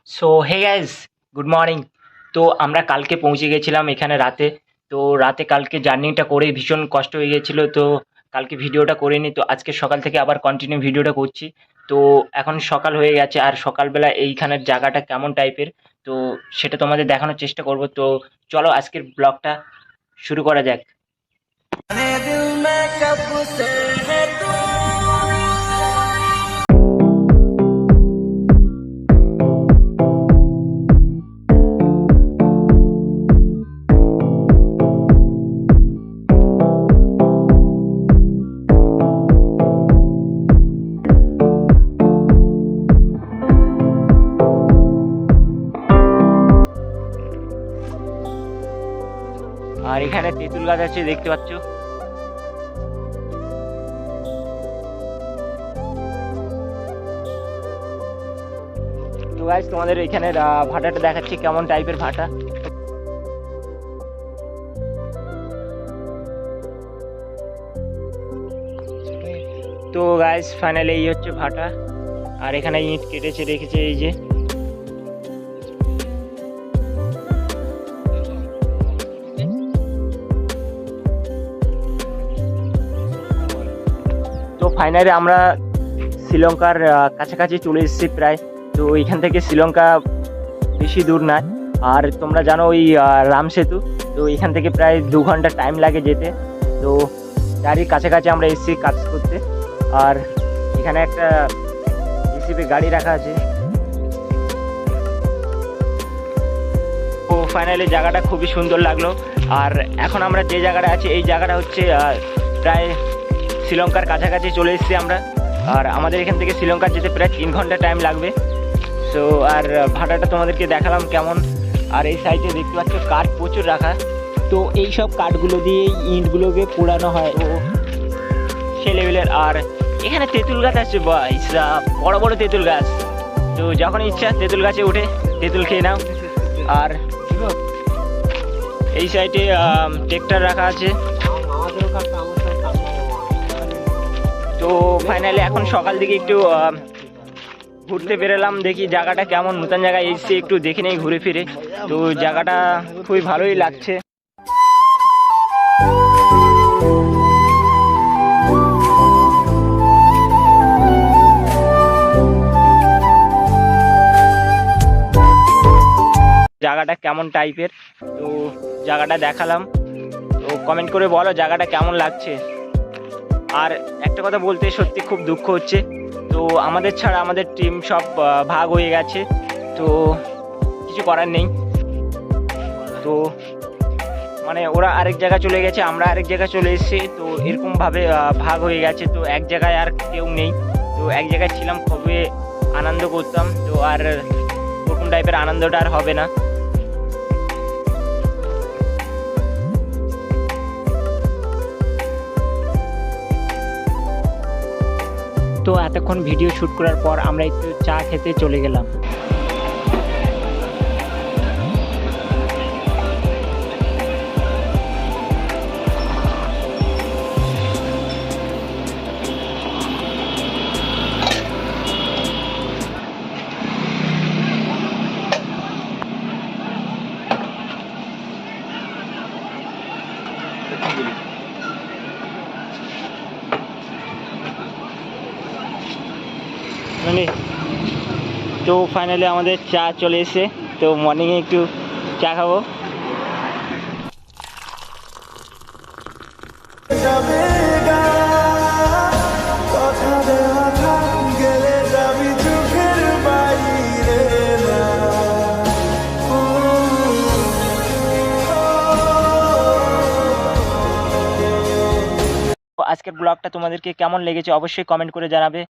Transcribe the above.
So hey guys, good morning. তো আমরা কালকে পৌঁছে গেছিলাম এখানে রাতে। তো রাতে কালকে জার্নিটা করে ভীষণ কষ্ট হয়ে গেছিলো, তো কালকে ভিডিওটা করিনি। তো আজকে সকাল থেকে আবার কন্টিনিউ ভিডিওটা করছি। তো এখন সকাল হয়ে গেছে, আর সকালবেলা এইখানের জায়গাটা কেমন টাইপের তো সেটা তোমাদের দেখানোর চেষ্টা করব। তো চলো আজকের ব্লগটা শুরু করা যাক। আর এখানে তেঁতুল গাছ আছে, দেখতে পাচ্ছ। তো গাইস, তোমাদের এখানে ভাটাটা দেখাচ্ছি কেমন টাইপের ভাটা। তো গাইস ফাইনালি এই হচ্ছে ভাটা, আর এখানে ইট কেটেছে রেখেছে এই যে। তো ফাইনালি আমরা শ্রীলঙ্কার কাছাকাছি চলে এসেছি প্রায়। তো এইখান থেকে শ্রীলঙ্কা বেশি দূর না, আর তোমরা জানো ওই রাম সেতু, তো এখান থেকে প্রায় 2 ঘন্টা টাইম লাগে যেতে। তো তারই কাছাকাছি আমরা এসেছি কাজ করতে। আর এখানে একটা জেসিবি গাড়ি রাখা আছে। তো ফাইনালি জায়গাটা খুবই সুন্দর লাগলো। আর এখন আমরা যে জায়গাটা আছি এই জায়গাটা হচ্ছে প্রায় শ্রীলঙ্কার কাছাকাছি চলে এসেছি আমরা। আর আমাদের এখান থেকে শ্রীলঙ্কার যেতে প্রায় 3 ঘন্টা টাইম লাগবে। সো আর ভাটাটা তোমাদেরকে দেখালাম কেমন। আর এই সাইডে দেখতে পাচ্ছ কাঠ প্রচুর রাখা। তো এই সব কাঠগুলো দিয়ে ইঁটগুলোকে পোড়ানো হয়। তো সে লেভেলের। আর এখানে তেঁতুল গাছ আছে, বড় বড় তেঁতুল গাছ। তো যখন ইচ্ছা তেঁতুল গাছে উঠে তেঁতুল খেয়ে নাও। আর এই সাইডে ট্রেক্টর রাখা আছে। তো ফাইনালি এখন সকাল দিকে একটু ঘুরতে বেরোলাম, দেখি জায়গাটা কেমন। নতুন জায়গায় এসেছি, একটু দেখে নেই ঘুরে ফিরে। তো জায়গাটা খুবই ভালোই লাগছে। জায়গাটা কেমন টাইপের তো জায়গাটা দেখালাম। তো কমেন্ট করে বলো জায়গাটা কেমন লাগছে। আর একটা কথা বলতে সত্যি খুব দুঃখ হচ্ছে, তো আমাদের ছাড়া আমাদের টিম সব ভাগ হয়ে গেছে। তো কিছু করার নেই। তো মানে ওরা আরেক জায়গায় চলে গেছে, আমরা আরেক জায়গায় চলে এসেছি। তো এরকমভাবে ভাগ হয়ে গেছে। তো এক জায়গায় আর কেউ নেই। তো এক জায়গায় ছিলাম, খুবই আনন্দ করতাম। তো আর ওরকম টাইপের আনন্দটা আর হবে না। তো এতক্ষণ ভিডিও শ্যুট করার পর আমরা একটু চা খেতে চলে গেলাম। তো ফাইনালি আমাদের চা চলে এসে, তো মর্নিংয়ে একটু চা খাবো। আজকের ব্লগটা তোমাদেরকে কেমন লেগেছে অবশ্যই কমেন্ট করে জানাবে।